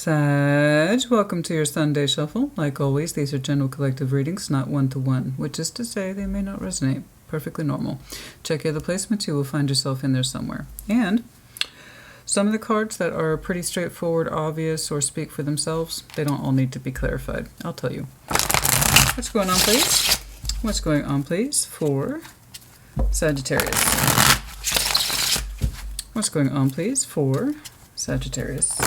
Sag, welcome to your Sunday Shuffle. Like always, these are general collective readings, not one-to-one, which is to say they may not resonate. Perfectly normal. Check your other placements, you will find yourself in there somewhere. And some of the cards that are pretty straightforward, obvious, or speak for themselves, they don't all need to be clarified. I'll tell you. What's going on, please? What's going on, please, for Sagittarius? What's going on, please, for Sagittarius?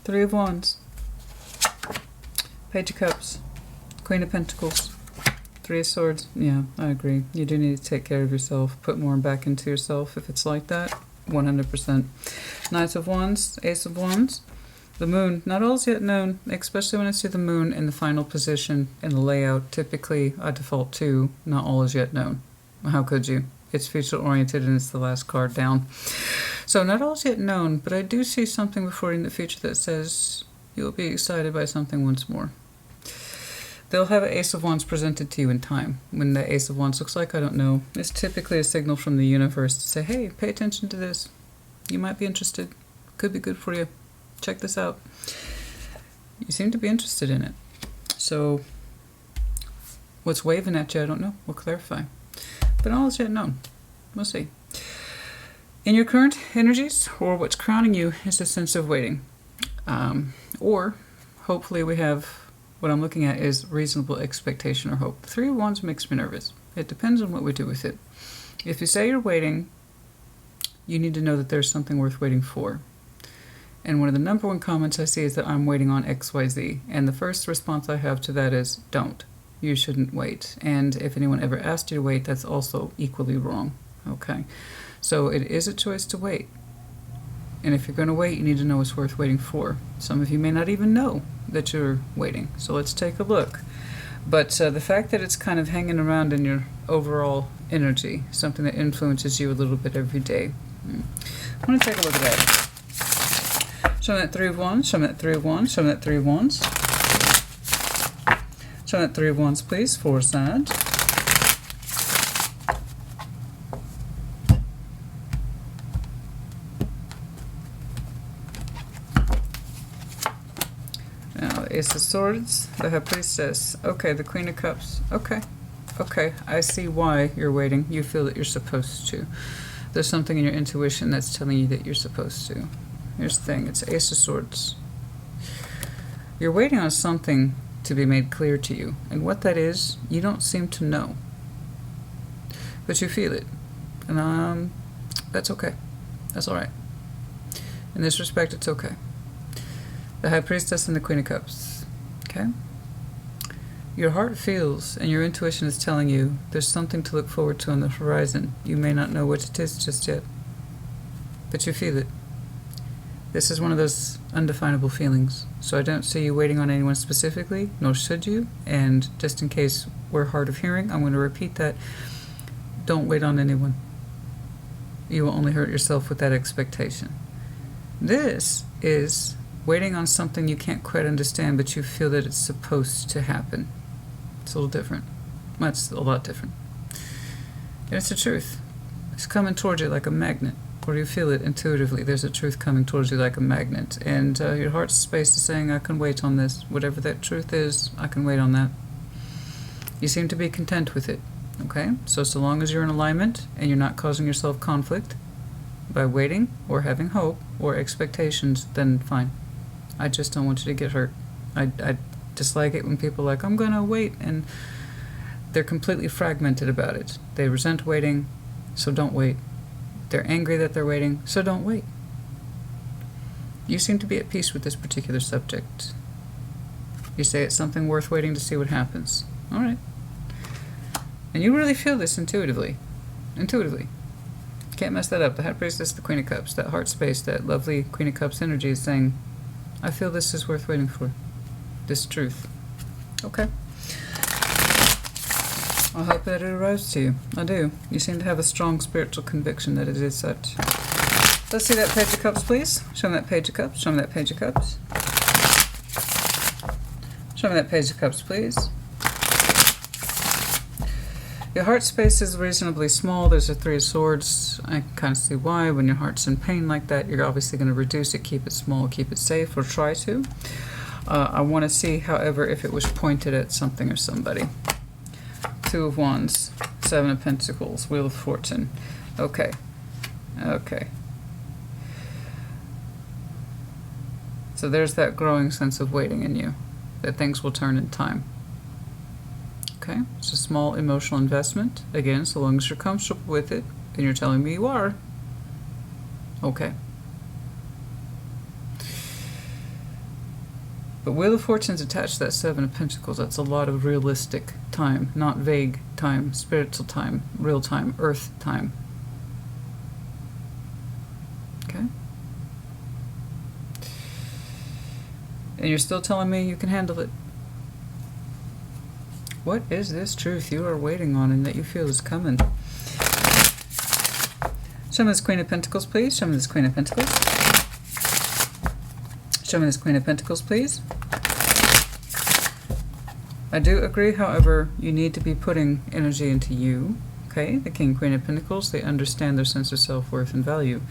Three of Wands, Page of Cups, Queen of Pentacles, Three of Swords. Yeah, I agree. You do need to take care of yourself, put more back into yourself if it's like that, 100%. Knight of Wands, Ace of Wands, the Moon. Not all is yet known, especially when I see the Moon in the final position in the layout. Typically, I default to not all is yet known. How could you? It's future-oriented and it's the last card down. So not all is yet known, but I do see something before you in the future that says you'll be excited by something once more. They'll have an Ace of Wands presented to you in time. When the Ace of Wands looks like, I don't know. It's typically a signal from the universe to say, hey, pay attention to this. You might be interested. Could be good for you. Check this out. You seem to be interested in it. So what's waving at you, I don't know. We'll clarify. But all is yet known. We'll see. In your current energies, or what's crowning you, is a sense of waiting. Or, hopefully we have, what I'm looking at is reasonable expectation or hope. The Three of Wands makes me nervous. It depends on what we do with it. If you say you're waiting, you need to know that there's something worth waiting for. And one of the number one comments I see is that I'm waiting on XYZ. And the first response I have to that is, don't. You shouldn't wait. And if anyone ever asked you to wait, that's also equally wrong. Okay? So it is a choice to wait. And if you're going to wait, you need to know what's worth waiting for. Some of you may not even know that you're waiting. So let's take a look. But the fact that it's kind of hanging around in your overall energy, something that influences you a little bit every day. I want to take a look at that. Show me that Three of Wands, show me that Three of Wands, show me that Three of Wands. Show me that Three of Wands, please, for Sag. Ace of Swords, the High Priestess. Okay, the Queen of Cups. Okay, I see why you're waiting. You feel that you're supposed to. There's something in your intuition that's telling you that you're supposed to. Here's the thing, it's Ace of Swords. You're waiting on something to be made clear to you. And what that is, you don't seem to know. But you feel it. And that's okay. That's alright. In this respect, it's okay. The High Priestess and the Queen of Cups. Okay? Your heart feels and your intuition is telling you there's something to look forward to on the horizon. You may not know what it is just yet, but you feel it. This is one of those undefinable feelings. So I don't see you waiting on anyone specifically, nor should you. And just in case we're hard of hearing, I'm going to repeat that. Don't wait on anyone. You will only hurt yourself with that expectation. This is waiting on something you can't quite understand, but you feel that it's supposed to happen. It's a little different. Well, it's a lot different. And it's the truth. It's coming towards you like a magnet. Or you feel it intuitively. There's a truth coming towards you like a magnet. And your heart's space is saying, I can wait on this. Whatever that truth is, I can wait on that. You seem to be content with it. Okay? So long as you're in alignment and you're not causing yourself conflict by waiting or having hope or expectations, then fine. I just don't want you to get hurt. I dislike it when people are like, I'm going to wait, and they're completely fragmented about it. They resent waiting, so don't wait. They're angry that they're waiting, so don't wait. You seem to be at peace with this particular subject. You say it's something worth waiting to see what happens. All right. And you really feel this intuitively. Intuitively. Can't mess that up. The High Priestess, the Queen of Cups, that heart space, that lovely Queen of Cups energy is saying, I feel this is worth waiting for. This truth. Okay. I hope that it arrives to you. I do. You seem to have a strong spiritual conviction that it is such. Let's see that Page of Cups, please. Show me that Page of Cups. Show me that Page of Cups. Show me that Page of Cups, please. Your heart space is reasonably small. There's a 3 of Swords. I can kind of see why. When your heart's in pain like that, you're obviously going to reduce it, keep it small, keep it safe, or try to. I want to see, however, if it was pointed at something or somebody. 2 of Wands, 7 of Pentacles, Wheel of Fortune. Okay. Okay. So there's that growing sense of waiting in you, that things will turn in time. Okay, it's a small emotional investment. Again, so long as you're comfortable with it, and you're telling me you are. Okay. But Wheel of Fortune's attached to that 7 of Pentacles. That's a lot of realistic time, not vague time, spiritual time, real time, earth time. Okay? And you're still telling me you can handle it. What is this truth you are waiting on and that you feel is coming? Show me this Queen of Pentacles, please. Show me this Queen of Pentacles. Show me this Queen of Pentacles, please. I do agree, however, you need to be putting energy into you. Okay, the King, Queen of Pentacles, they understand their sense of self-worth and value.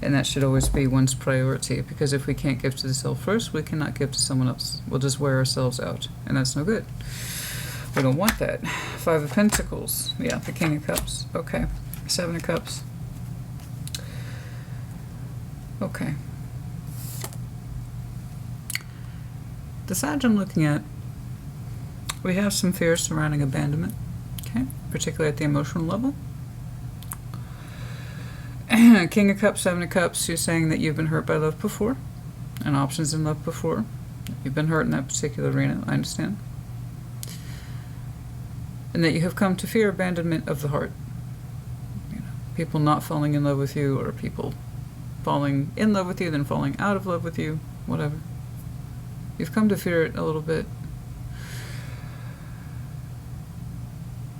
And that should always be one's priority. Because if we can't give to the self first, we cannot give to someone else. We'll just wear ourselves out. And that's no good. We don't want that. 5 of Pentacles. Yeah, the King of Cups. Okay. 7 of Cups. Okay. The Sag I'm looking at, we have some fears surrounding abandonment. Okay. Particularly at the emotional level. King of Cups, 7 of Cups, you're saying that you've been hurt by love before. And options in love before. You've been hurt in that particular arena, I understand. And that you have come to fear abandonment of the heart. You know, people not falling in love with you, or people falling in love with you, then falling out of love with you, whatever. You've come to fear it a little bit.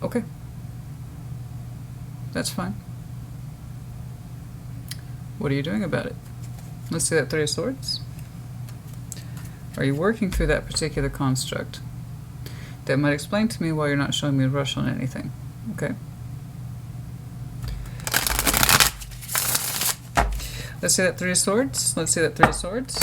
Okay. That's fine. What are you doing about it? Let's see that 3 of Swords. Are you working through that particular construct? That might explain to me why you're not showing me a rush on anything. Okay. Let's see that 3 of Swords. Let's see that 3 of Swords.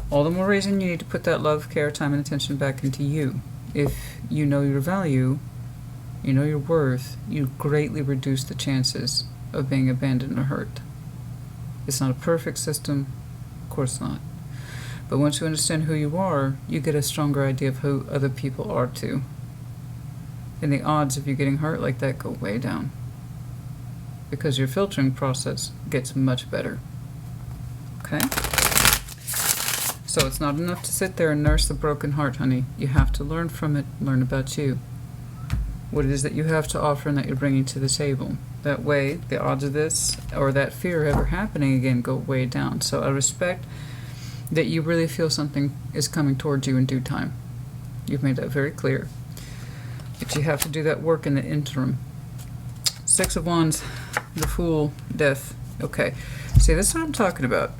All the more reason you need to put that love, care, time, and attention back into you. If you know your value, you know your worth, you greatly reduce the chances of being abandoned or hurt. It's not a perfect system, of course not. But once you understand who you are, you get a stronger idea of who other people are too. And the odds of you getting hurt like that go way down. Because your filtering process gets much better. Okay? So it's not enough to sit there and nurse the broken heart, honey. You have to learn from it, learn about you. What it is that you have to offer and that you're bringing to the table. That way, the odds of this or that fear ever happening again go way down. So I respect that you really feel something is coming towards you in due time. You've made that very clear. But you have to do that work in the interim. 6 of Wands, the Fool, Death. Okay. See, this is what I'm talking about.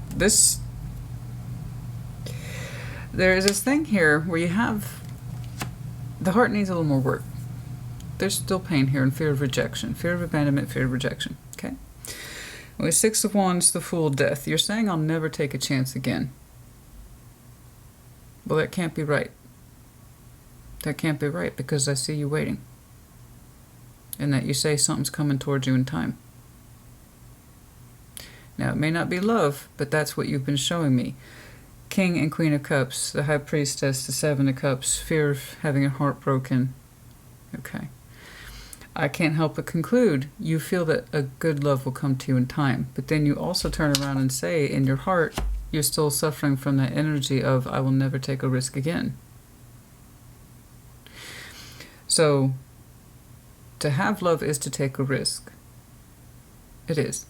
There is this thing here where you have... The heart needs a little more work. There's still pain here and fear of rejection. Fear of abandonment, fear of rejection. Okay? With 6 of Wands, the Fool, Death. You're saying I'll never take a chance again. Well, that can't be right. That can't be right because I see you waiting. And that you say something's coming towards you in time. Now, it may not be love, but that's what you've been showing me. King and Queen of Cups, the High Priestess, the 7 of Cups, fear of having a heart broken. Okay. I can't help but conclude you feel that a good love will come to you in time. But then you also turn around and say in your heart, you're still suffering from that energy of, I will never take a risk again. So, to have love is to take a risk. It is.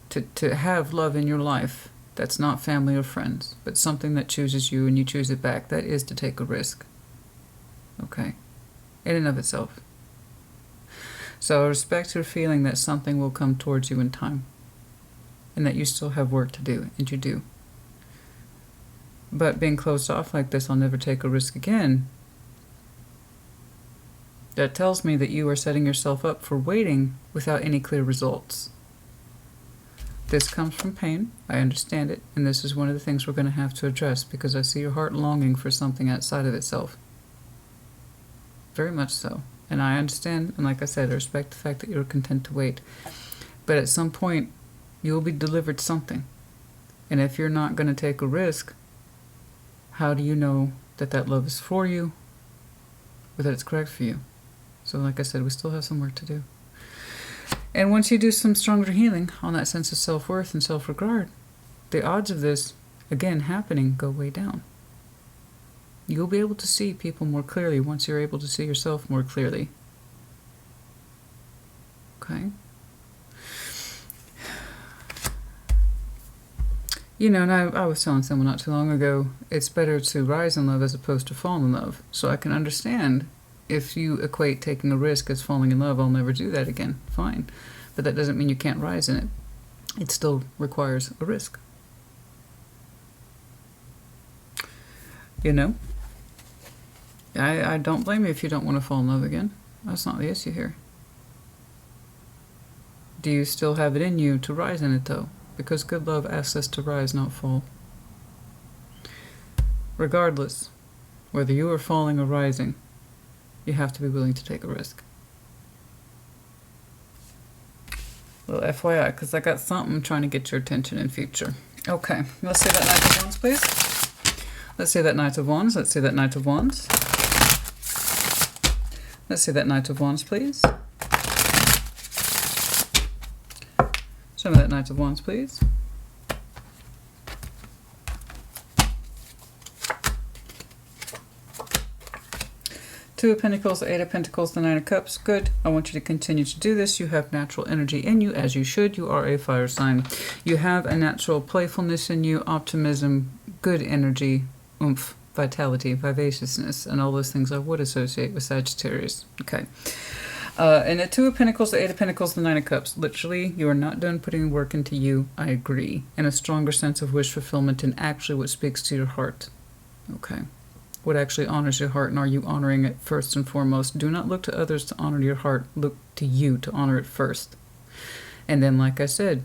To have love in your life, that's not family or friends, but something that chooses you and you choose it back, that is to take a risk. Okay? In and of itself. So I respect your feeling that something will come towards you in time. And that you still have work to do, and you do. But being closed off like this, I'll never take a risk again, That tells me that you are setting yourself up for waiting without any clear results. This comes from pain. I understand it. And this is one of the things we're going to have to address, because I see your heart longing for something outside of itself. Very much so. And I understand, and like I said, I respect the fact that you're content to wait. But at some point, you will be delivered something. And if you're not going to take a risk, how do you know that that love is for you or that it's correct for you? So like I said, we still have some work to do. And once you do some stronger healing on that sense of self-worth and self-regard, the odds of this, again, happening go way down. You'll be able to see people more clearly once you're able to see yourself more clearly. Okay? You know, and I was telling someone not too long ago, it's better to rise in love as opposed to fall in love. So I can understand if you equate taking a risk as falling in love. I'll never do that again. Fine. But that doesn't mean you can't rise in it. It still requires a risk. You know? I don't blame you if you don't want to fall in love again. That's not the issue here. Do you still have it in you to rise in it, though? Because good love asks us to rise, not fall. Regardless, whether you are falling or rising, you have to be willing to take a risk. Well, FYI, because I got something trying to get your attention in future. Okay, let's see that Knight of Wands, please. Let's see that Knight of Wands. Let's see that Knight of Wands. Let's see that Knight of Wands, please. Show me that Knight of Wands, please. Two of Pentacles, Eight of Pentacles, the Nine of Cups. Good. I want you to continue to do this. You have natural energy in you, as you should. You are a fire sign. You have a natural playfulness in you, optimism, good energy, oomph, vitality, vivaciousness, and all those things I would associate with Sagittarius. Okay. And the Two of Pentacles, the Eight of Pentacles, the Nine of Cups. Literally, you are not done putting work into you. I agree. And a stronger sense of wish fulfillment and actually what speaks to your heart. Okay. What actually honors your heart, and are you honoring it first and foremost? Do not look to others to honor your heart. Look to you to honor it first. And then, like I said,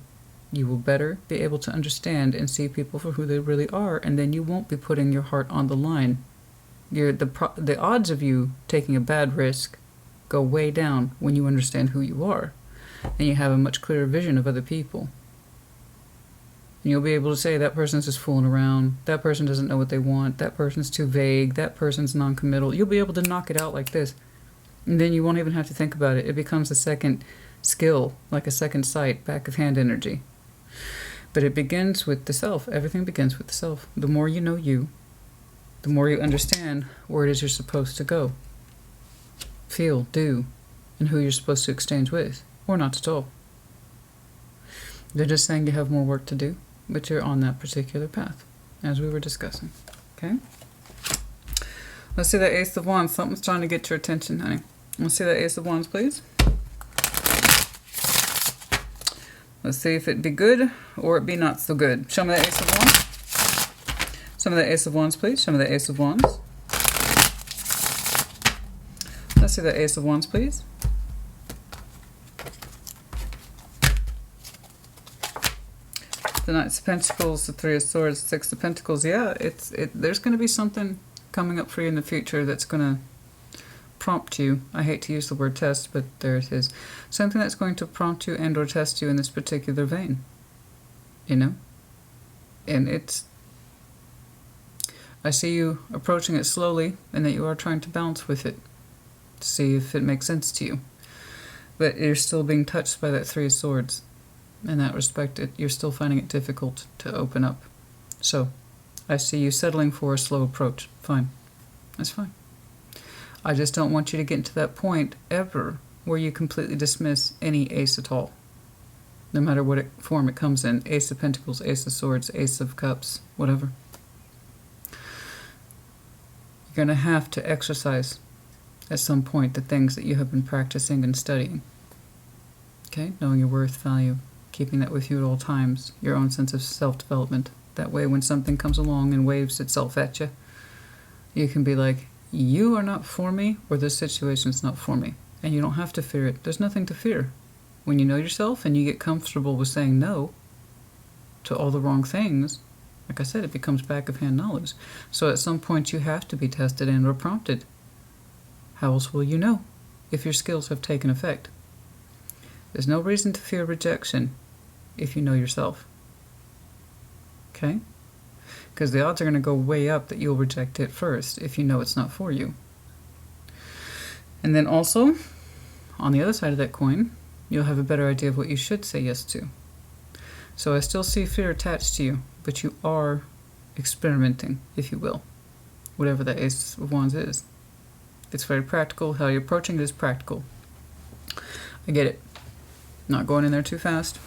you will better be able to understand and see people for who they really are, and then you won't be putting your heart on the line. The odds of you taking a bad risk go way down when you understand who you are, and you have a much clearer vision of other people. And you'll be able to say, that person's just fooling around, that person doesn't know what they want, that person's too vague, that person's non-committal. You'll be able to knock it out like this, and then you won't even have to think about it. It becomes a second skill, like a second sight, back of hand energy. But it begins with the self. Everything begins with the self. The more you know you, the more you understand where it is you're supposed to go, feel, do, and who you're supposed to exchange with, or not at all. They're just saying you have more work to do, but you're on that particular path, as we were discussing. Okay? Let's see that Ace of Wands. Something's trying to get your attention, honey. Let's see that Ace of Wands, please. Let's see if it be good or it be not so good. Show me that Ace of Wands. Show me that Ace of Wands, please. Show me that Ace of Wands. Let's see that Ace of Wands, please. The Knight of Pentacles, the Three of Swords, Six of Pentacles. Yeah, there's going to be something coming up for you in the future that's going to prompt you. I hate to use the word test, but there it is. Something that's going to prompt you and or test you in this particular vein. You know? And I see you approaching it slowly, and that you are trying to balance with it to see if it makes sense to you. But you're still being touched by that Three of Swords. In that respect, you're still finding it difficult to open up. So, I see you settling for a slow approach. Fine. That's fine. I just don't want you to get into that point ever where you completely dismiss any ace at all. No matter what form it comes in. Ace of Pentacles, Ace of Swords, Ace of Cups, whatever. You're going to have to exercise at some point the things that you have been practicing and studying. Okay? Knowing your worth, value, keeping that with you at all times, your own sense of self-development. That way when something comes along and waves itself at you, you can be like, you are not for me, or this situation's not for me. And you don't have to fear it. There's nothing to fear. When you know yourself and you get comfortable with saying no to all the wrong things, like I said, it becomes back of hand knowledge. So at some point you have to be tested and or prompted. How else will you know if your skills have taken effect? There's no reason to fear rejection if you know yourself. Okay? Because the odds are going to go way up that you'll reject it first if you know it's not for you. And then also, on the other side of that coin, you'll have a better idea of what you should say yes to. So I still see fear attached to you, but you are experimenting, if you will, whatever the Ace of Wands is. It's very practical. How you're approaching it is practical. I get it. Not going in there too fast.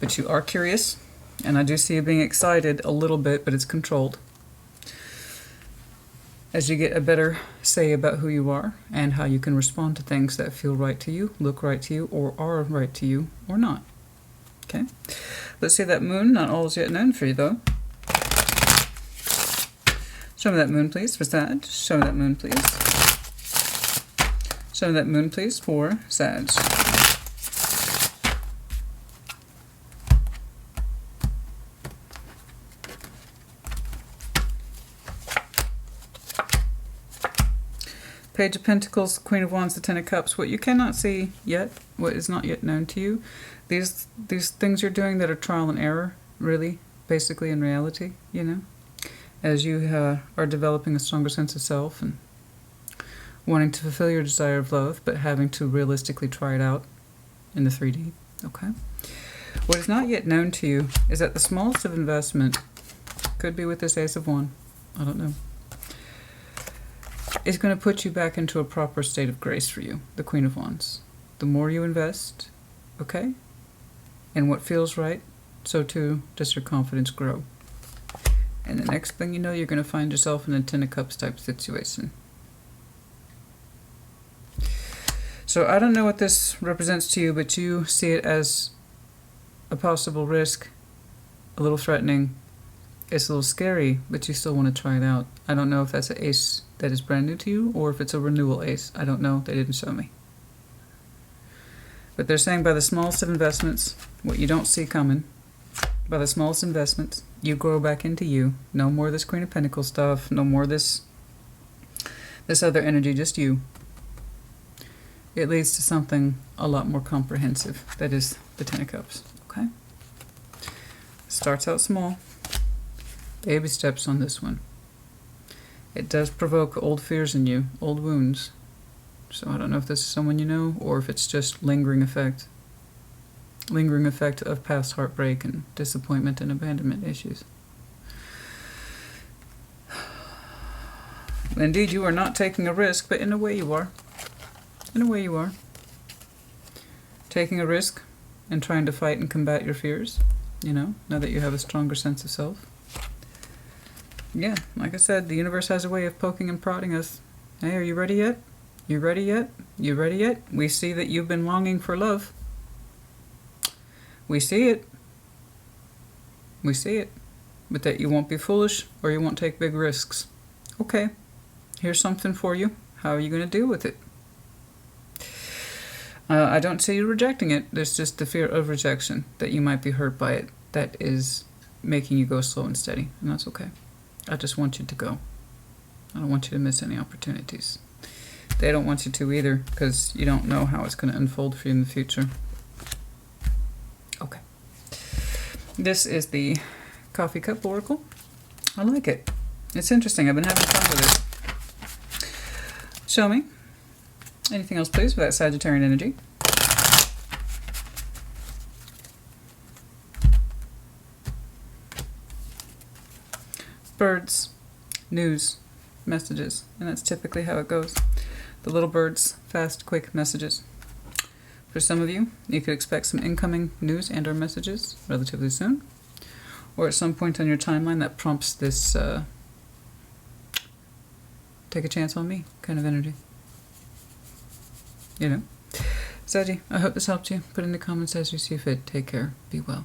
But you are curious, and I do see you being excited a little bit, but it's controlled. As you get a better say about who you are and how you can respond to things that feel right to you, look right to you, or are right to you, or not. Okay? Let's see that moon. Not all is yet known for you, though. Show me that moon, please, for Sag. Show me that moon, please. Show me that moon, please, for Sag. Page of Pentacles, Queen of Wands, the Ten of Cups. What you cannot see yet, what is not yet known to you, these things you're doing that are trial and error, really, basically in reality, you know, as you are developing a stronger sense of self and wanting to fulfill your desire of love, but having to realistically try it out in the 3D, okay? What is not yet known to you is that the smallest of investment, could be with this Ace of Wands, I don't know, is going to put you back into a proper state of grace for you, the Queen of Wands. The more you invest, okay, and what feels right, so too does your confidence grow. And the next thing you know, you're going to find yourself in a Ten of Cups type situation. So I don't know what this represents to you, but you see it as a possible risk, a little threatening. It's a little scary, but you still want to try it out. I don't know if that's an ace that is brand new to you or if it's a renewal ace. I don't know. They didn't show me. But they're saying by the smallest of investments, what you don't see coming, by the smallest investments, you grow back into you. No more of this Queen of Pentacles stuff. No more of this other energy, just you. It leads to something a lot more comprehensive. That is the Ten of Cups. Okay? Starts out small. Baby steps on this one. It does provoke old fears in you, old wounds. So I don't know if this is someone you know or if it's just lingering effect. Lingering effect of past heartbreak and disappointment and abandonment issues. Indeed, you are not taking a risk, but in a way you are. In a way you are. Taking a risk and trying to fight and combat your fears, you know, now that you have a stronger sense of self. Yeah, like I said, the universe has a way of poking and prodding us. Hey, are you ready yet? You ready yet? You ready yet? We see that you've been longing for love. We see it. We see it. But that you won't be foolish or you won't take big risks. Okay, here's something for you. How are you going to deal with it? I don't see you rejecting it. There's just the fear of rejection, that you might be hurt by it, that is making you go slow and steady, and that's okay. I just want you to go. I don't want you to miss any opportunities. They don't want you to either, because you don't know how it's going to unfold for you in the future. Okay. This is the Coffee Cup Oracle. I like it. It's interesting. I've been having fun with it. Show me. Anything else, please, for that Sagittarian energy? Birds, news, messages, and that's typically how it goes. The little birds, fast, quick messages. For some of you, you could expect some incoming news and or messages relatively soon, or at some point on your timeline that prompts this take a chance on me kind of energy. You know. Saggy, I hope this helped you. Put in the comments as you see fit. Take care. Be well.